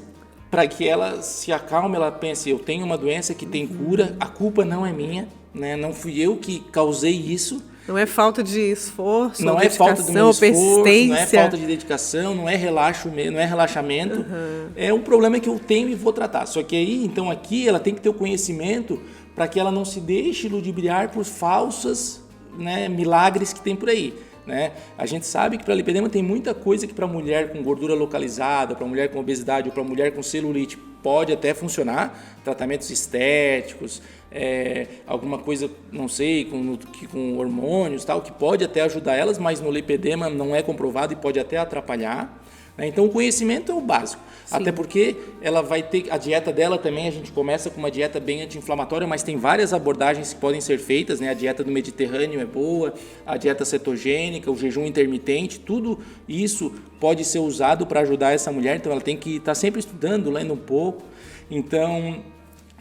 para que ela se acalme, ela pense, eu tenho uma doença que tem cura, a culpa não é minha, né? Não fui eu que causei isso. Não é falta de esforço, não é falta do meu esforço, não é falta de dedicação, não é relaxamento. É um problema que eu tenho e vou tratar. Só que aí, então aqui, ela tem que ter o conhecimento para que ela não se deixe ludibriar por falsas, né, milagres que tem por aí. né? A gente sabe que para lipedema tem muita coisa que para mulher com gordura localizada, para mulher com obesidade ou para mulher com celulite pode até funcionar, tratamentos estéticos, alguma coisa, não sei, com hormônios, tal, que pode até ajudar elas, mas no lipedema não é comprovado e pode até atrapalhar. Então o conhecimento é o básico, sim, até porque ela vai ter, a dieta dela também, a gente começa com uma dieta bem anti-inflamatória, mas tem várias abordagens que podem ser feitas, né? A dieta do Mediterrâneo é boa, a dieta cetogênica, o jejum intermitente, tudo isso pode ser usado para ajudar essa mulher, então ela tem que estar sempre estudando, lendo um pouco. Então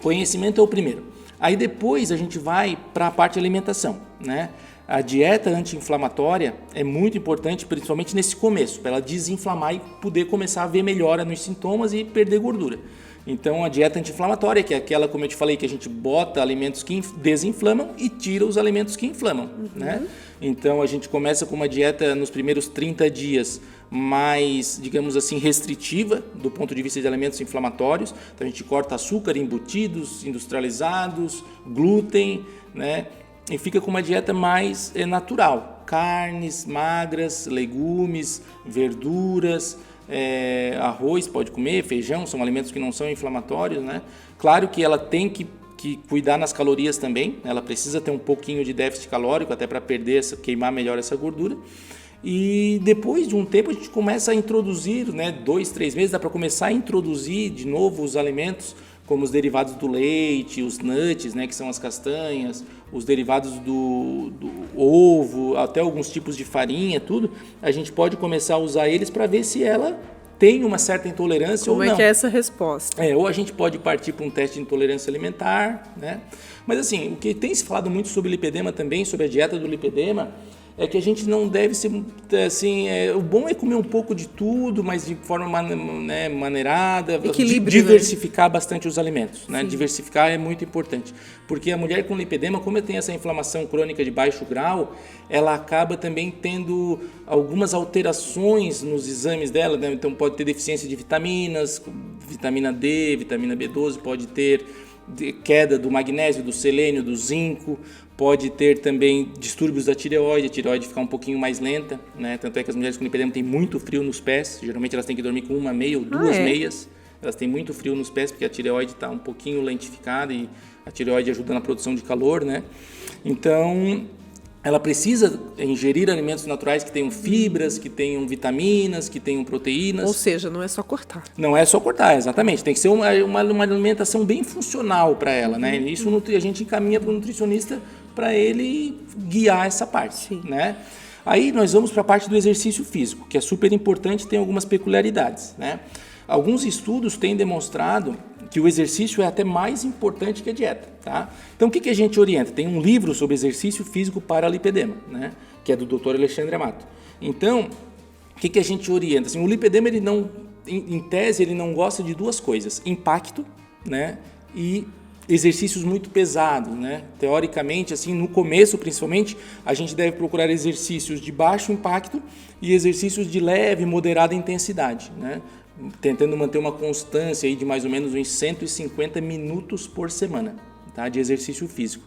conhecimento é o primeiro. Aí depois a gente vai para a parte de alimentação, né? A dieta anti-inflamatória é muito importante, principalmente nesse começo, para ela desinflamar e poder começar a ver melhora nos sintomas e perder gordura. Então, a dieta anti-inflamatória, que é aquela, como eu te falei, que a gente bota alimentos que desinflamam e tira os alimentos que inflamam, né? Então, a gente começa com uma dieta nos primeiros 30 dias mais, digamos assim, restritiva do ponto de vista de alimentos inflamatórios. Então, a gente corta açúcar, embutidos, industrializados, glúten, né? E fica com uma dieta mais natural, carnes magras, legumes, verduras, arroz pode comer, feijão, são alimentos que não são inflamatórios, né? Claro que ela tem que cuidar nas calorias também, ela precisa ter um pouquinho de déficit calórico até para queimar melhor essa gordura. E depois de um tempo a gente começa a introduzir, né, 2, 3 meses, dá para começar a introduzir de novo os alimentos, como os derivados do leite, os nuts, né, que são as castanhas, os derivados do ovo, até alguns tipos de farinha, tudo, a gente pode começar a usar eles para ver se ela tem uma certa intolerância ou não. Como é que é essa resposta? Ou a gente pode partir para um teste de intolerância alimentar, né? Mas assim, o que tem se falado muito sobre lipedema também, sobre a dieta do lipedema, é que a gente não deve ser, assim, o bom é comer um pouco de tudo, mas de forma maneirada, equilíbrio, diversificar, né, bastante os alimentos, né? Diversificar é muito importante, porque a mulher com lipedema, como tem essa inflamação crônica de baixo grau, ela acaba também tendo algumas alterações nos exames dela, né? Então pode ter deficiência de vitaminas, vitamina D, vitamina B12, pode ter queda do magnésio, do selênio, do zinco, pode ter também distúrbios da tireoide, a tireoide ficar um pouquinho mais lenta, né? Tanto é que as mulheres com lipedema têm muito frio nos pés, geralmente elas têm que dormir com uma meia ou duas meias, elas têm muito frio nos pés porque a tireoide está um pouquinho lentificada e a tireoide ajuda na produção de calor, né? Então, ela precisa ingerir alimentos naturais que tenham fibras, que tenham vitaminas, que tenham proteínas. Ou seja, não é só cortar. Não é só cortar, exatamente. Tem que ser uma alimentação bem funcional para ela, né? Isso a gente encaminha para o nutricionista para ele guiar essa parte, né? Aí nós vamos para a parte do exercício físico, que é super importante e tem algumas peculiaridades, né? Alguns estudos têm demonstrado que o exercício é até mais importante que a dieta, tá? Então, o que a gente orienta? Tem um livro sobre exercício físico para lipedema, né? Que é do Dr. Alexandre Amato. Então, o que a gente orienta? Assim, o lipedema, ele não, em tese, ele não gosta de duas coisas: impacto, né? E exercícios muito pesados, né? Teoricamente, assim, no começo, principalmente, a gente deve procurar exercícios de baixo impacto e exercícios de leve e moderada intensidade, né? Tentando manter uma constância aí de mais ou menos uns 150 minutos por semana, tá? De exercício físico.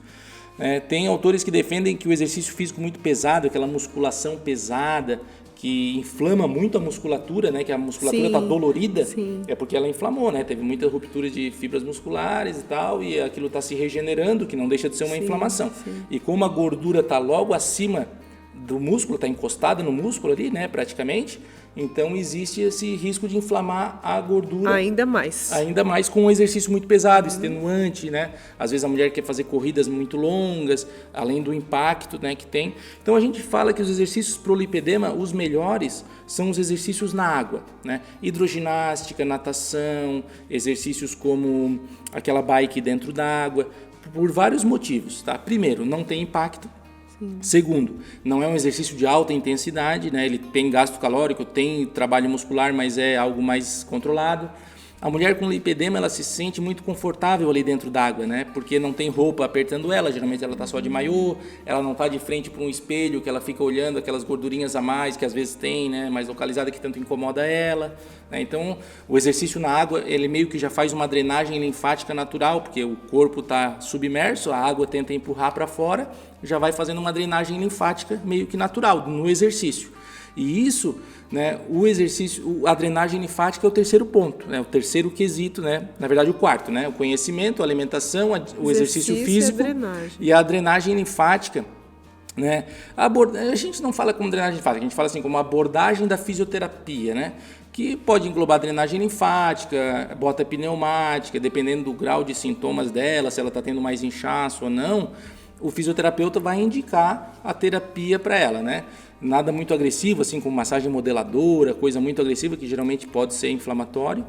Tem autores que defendem que o exercício físico muito pesado, aquela musculação pesada, que inflama muito a musculatura, né? Que a musculatura está dolorida, é porque ela inflamou, né? Teve muita ruptura de fibras musculares e tal, e aquilo está se regenerando, que não deixa de ser uma inflamação. E como a gordura está logo acima do músculo, está encostada no músculo ali, né? Praticamente. Então, existe esse risco de inflamar a gordura. Ainda mais. Ainda mais com um exercício muito pesado, extenuante, né? Às vezes a mulher quer fazer corridas muito longas, além do impacto, né, que tem. Então, a gente fala que os exercícios para o lipedema, os melhores, são os exercícios na água, né? Hidroginástica, natação, exercícios como aquela bike dentro d'água, por vários motivos, tá? Primeiro, não tem impacto. Segundo, não é um exercício de alta intensidade, né? Ele tem gasto calórico, tem trabalho muscular, mas é algo mais controlado. A mulher com lipedema, ela se sente muito confortável ali dentro d'água, né? Porque não tem roupa apertando ela, geralmente ela está só de maiô, ela não está de frente para um espelho, que ela fica olhando aquelas gordurinhas a mais que às vezes tem, né? Mais localizada, que tanto incomoda ela, né? Então, o exercício na água, ele meio que já faz uma drenagem linfática natural, porque o corpo está submerso, a água tenta empurrar para fora, já vai fazendo uma drenagem linfática meio que natural no exercício. E isso, né, o exercício, a drenagem linfática é o terceiro ponto, né, o terceiro quesito, né, na verdade o quarto, né, o conhecimento, a alimentação, o exercício físico e a drenagem linfática, né, a gente não fala como drenagem linfática, a gente fala assim como abordagem da fisioterapia, né, que pode englobar drenagem linfática, bota pneumática, dependendo do grau de sintomas dela, se ela está tendo mais inchaço ou não, o fisioterapeuta vai indicar a terapia para ela, né? Nada muito agressivo, assim como massagem modeladora, coisa muito agressiva, que geralmente pode ser inflamatório,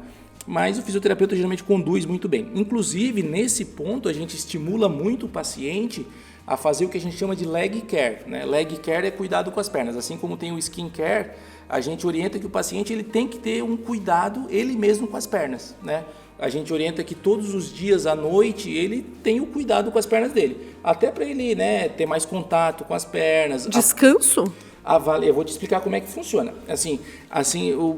mas o fisioterapeuta geralmente conduz muito bem. Inclusive, nesse ponto, a gente estimula muito o paciente a fazer o que a gente chama de leg care, né? Leg care é cuidado com as pernas, assim como tem o skin care, a gente orienta que o paciente ele tem que ter um cuidado ele mesmo com as pernas, né? A gente orienta que todos os dias à noite ele tenha o cuidado com as pernas dele, até para ele, né, ter mais contato com as pernas. Descanso? Eu vou te explicar como é que funciona. Assim,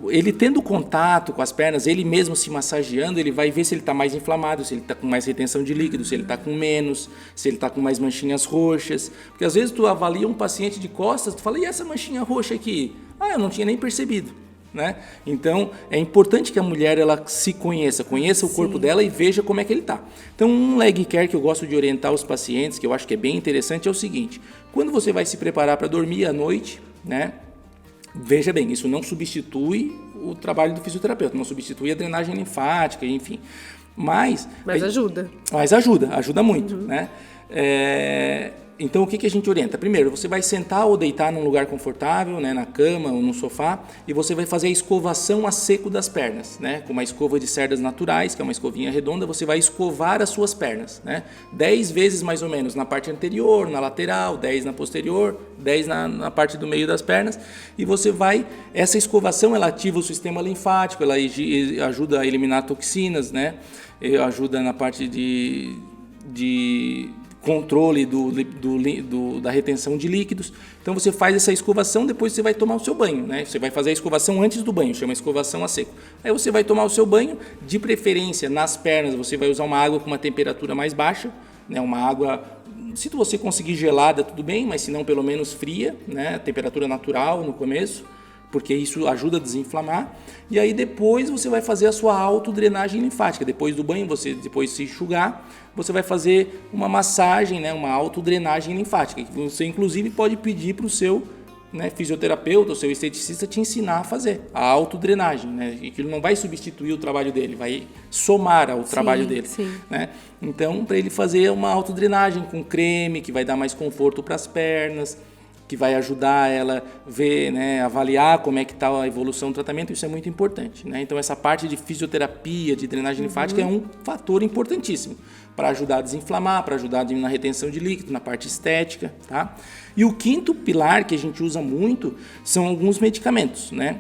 ele tendo contato com as pernas, ele mesmo se massageando, ele vai ver se ele está mais inflamado, se ele está com mais retenção de líquido, se ele está com menos, se ele está com mais manchinhas roxas. Porque às vezes tu avalia um paciente de costas, tu fala, e essa manchinha roxa aqui? Ah, eu não tinha nem percebido. Né? Então, é importante que a mulher ela se conheça o corpo dela e veja como é que ele está. Então, um leg care que eu gosto de orientar os pacientes, que eu acho que é bem interessante, é o seguinte: quando você vai se preparar para dormir à noite, né? Veja bem, isso não substitui o trabalho do fisioterapeuta, não substitui a drenagem linfática, enfim. Mas ajuda. Mas ajuda muito, né? Então, o que a gente orienta? Primeiro, você vai sentar ou deitar num lugar confortável, né, na cama ou no sofá, e você vai fazer a escovação a seco das pernas, né, com uma escova de cerdas naturais, que é uma escovinha redonda, você vai escovar as suas pernas, né, 10 vezes mais ou menos na parte anterior, na lateral, 10 na posterior, 10 na parte do meio das pernas, e você vai, essa escovação, ela ativa o sistema linfático, ela ajuda a eliminar toxinas, né, ajuda na parte de controle da retenção de líquidos. Então você faz essa escovação, depois você vai tomar o seu banho, né? Você vai fazer a escovação antes do banho, chama escovação a seco. Aí você vai tomar o seu banho, de preferência nas pernas você vai usar uma água com uma temperatura mais baixa, né? Uma água, se você conseguir gelada tudo bem, mas se não pelo menos fria, né? Temperatura natural no começo, porque isso ajuda a desinflamar. E aí depois você vai fazer a sua autodrenagem linfática. Depois do banho, depois de se enxugar, você vai fazer uma massagem, né, uma autodrenagem linfática, que você inclusive pode pedir para o seu, né, fisioterapeuta, o seu esteticista te ensinar a fazer a autodrenagem, né, e que ele não vai substituir o trabalho dele, vai somar ao trabalho dele. Né? Então, para ele fazer uma autodrenagem com creme, que vai dar mais conforto para as pernas, que vai ajudar ela a ver, né, avaliar como é que está a evolução do tratamento, isso é muito importante, né? Então, essa parte de fisioterapia, de drenagem linfática é um fator importantíssimo para ajudar a desinflamar, para ajudar a diminuir a retenção de líquido, na parte estética, tá? E o quinto pilar que a gente usa muito são alguns medicamentos, né?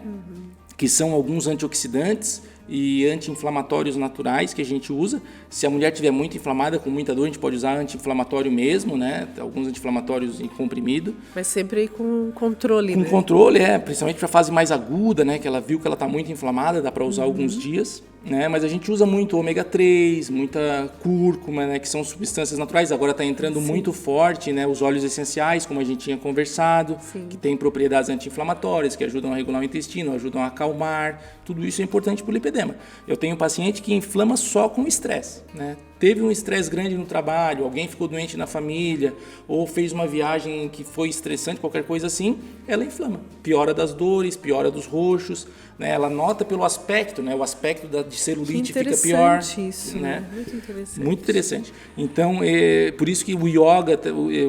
Que são alguns antioxidantes e anti-inflamatórios naturais que a gente usa. Se a mulher estiver muito inflamada, com muita dor, a gente pode usar anti-inflamatório mesmo, né? Alguns anti-inflamatórios em comprimido. Mas sempre com controle, com controle, principalmente para a fase mais aguda, né? Que ela viu que ela está muito inflamada, dá para usar alguns dias, né? Mas a gente usa muito ômega 3, muita cúrcuma, né? Que são substâncias naturais. Agora está entrando muito forte, né? Os óleos essenciais, como a gente tinha conversado, que tem propriedades anti-inflamatórias, que ajudam a regular o intestino, ajudam a acalmar. Tudo isso é importante para o lipedema. Eu tenho um paciente que inflama só com estresse, né? Teve um estresse grande no trabalho, alguém ficou doente na família, ou fez uma viagem que foi estressante, qualquer coisa assim, ela inflama. Piora das dores, piora dos roxos, né? Ela nota pelo aspecto, né? O aspecto de celulite fica pior. Isso, né? Muito interessante. Muito interessante. Então, por isso que o yoga,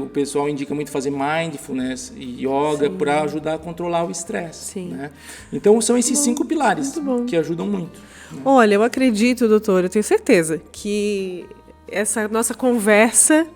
o pessoal indica muito fazer mindfulness e yoga para ajudar a controlar o estresse. Né? Então, são esses 5 pilares que ajudam muito. Olha, eu acredito, doutor, eu tenho certeza que essa nossa conversa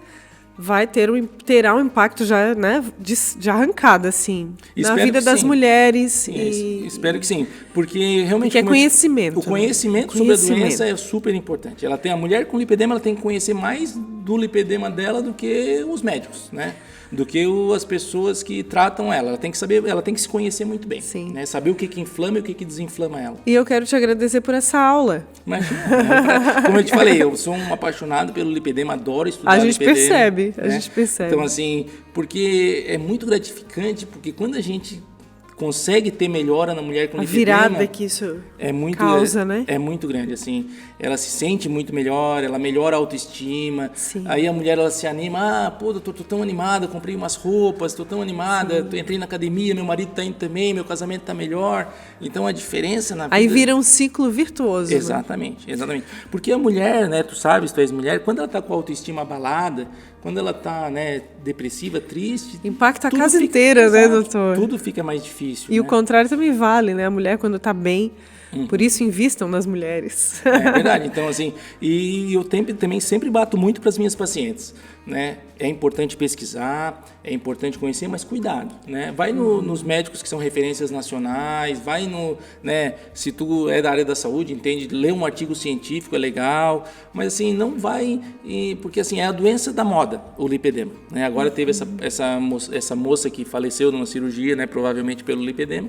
terá um impacto já, né, de arrancada, assim, na vida das mulheres. Espero que sim, porque realmente... Porque é conhecimento. O conhecimento sobre a doença é super importante. A mulher com lipedema, ela tem que conhecer mais do lipedema dela do que os médicos, né? Do que as pessoas que tratam ela. Ela tem que saber, ela tem que se conhecer muito bem. Sim. Né? Saber o que inflama e o que desinflama ela. E eu quero te agradecer por essa aula. Imagina, como eu te falei, eu sou um apaixonado pelo lipedema, adoro estudar lipedema. A gente percebe. Então, assim, porque é muito gratificante, porque quando a gente consegue ter melhora na mulher com lipedema... A virada que isso causa, né? É muito grande, assim. Ela se sente muito melhor, ela melhora a autoestima. Sim. Aí a mulher, ela se anima. Pô, doutor, tô tão animada, comprei umas roupas, tô tão animada, entrei na academia, meu marido tá indo também, meu casamento tá melhor. Então, a diferença na vida... Aí vira um ciclo virtuoso. Exatamente, né? Exatamente. Porque a mulher, né, tu sabes, tu és mulher, quando ela tá com a autoestima abalada, quando ela tá, né, depressiva, triste... Impacta a casa inteira, né, doutor? Tudo fica mais difícil. E o contrário também vale, né? A mulher, quando está bem, por isso invistam nas mulheres. É verdade. Então, assim, e eu também sempre bato muito para as minhas pacientes, né? É importante pesquisar, é importante conhecer, mas cuidado, né? Vai nos médicos que são referências nacionais, vai né? Se tu é da área da saúde, entende? Lê um artigo científico, é legal, mas assim, não vai, porque assim, é a doença da moda, o lipedema, né? Agora teve essa moça que faleceu numa cirurgia, né? Provavelmente pelo lipedema.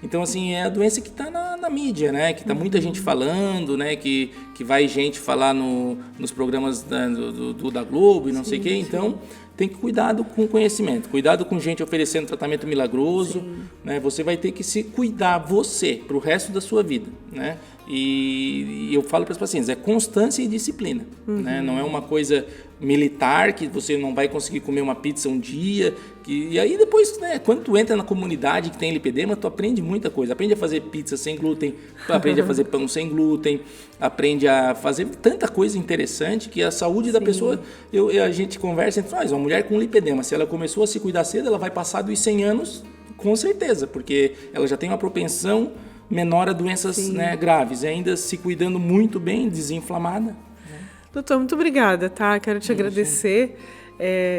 Então, assim, é a doença que está na mídia, né? Que está muita gente falando, né? Que vai gente falar nos programas da Globo e não sei o quê. Então, tem que cuidado com o conhecimento, cuidado com gente oferecendo tratamento milagroso, né? Você vai ter que se cuidar, você, para o resto da sua vida, né? E eu falo para os pacientes, é constância e disciplina, né? Não é uma coisa militar que você não vai conseguir comer uma pizza um dia, e aí depois, né, quando tu entra na comunidade que tem lipedema, tu aprende muita coisa, aprende a fazer pizza sem glúten, aprende a fazer pão sem glúten, aprende a fazer tanta coisa interessante que a saúde da pessoa, a gente conversa entre nós, uma mulher com lipedema, se ela começou a se cuidar cedo, ela vai passar dos 100 anos com certeza, porque ela já tem uma propensão menor a doenças, né, graves, e ainda se cuidando muito bem, desinflamada. Doutor, muito obrigada, tá? Quero te agradecer,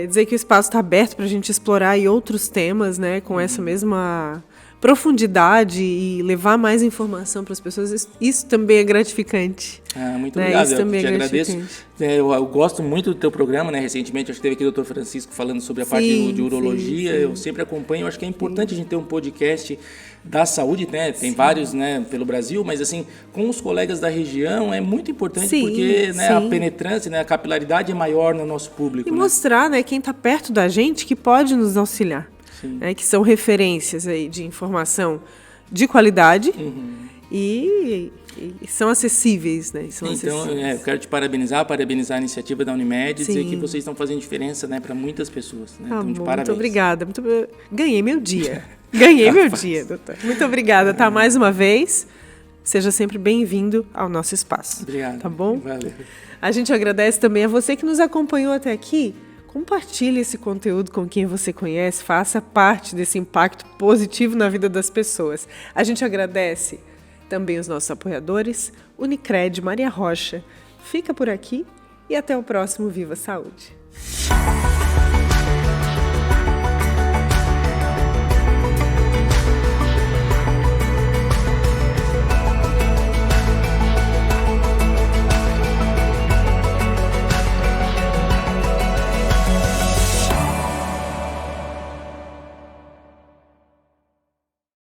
dizer que o espaço está aberto para a gente explorar aí outros temas, né, com essa mesma profundidade e levar mais informação para as pessoas. Isso também é gratificante. Muito obrigado, isso também eu te agradeço. Eu gosto muito do teu programa, né? Recentemente, acho que teve aqui o Dr. Francisco falando sobre a parte de urologia. Eu sempre acompanho, eu acho que é importante a gente ter um podcast da saúde, né? Tem vários, né, pelo Brasil, mas assim, com os colegas da região é muito importante porque, né, a penetrância, né, a capilaridade é maior no nosso público. E mostrar, né, quem está perto da gente que pode nos auxiliar. Né, que são referências aí de informação de qualidade e são acessíveis, né? Então, eu quero te parabenizar a iniciativa da Unimed, dizer que vocês estão fazendo diferença, né, para muitas pessoas. Né? Então, de parabéns. Muito obrigada. Ganhei meu dia. Ganhei meu dia, doutor. Muito obrigada, tá? Mais uma vez. Seja sempre bem-vindo ao nosso espaço. Obrigado. Tá bom? Valeu. A gente agradece também a você que nos acompanhou até aqui. Compartilhe esse conteúdo com quem você conhece, faça parte desse impacto positivo na vida das pessoas. A gente agradece também os nossos apoiadores, Unicred, Maria Rocha. Fica por aqui e até o próximo Viva Saúde!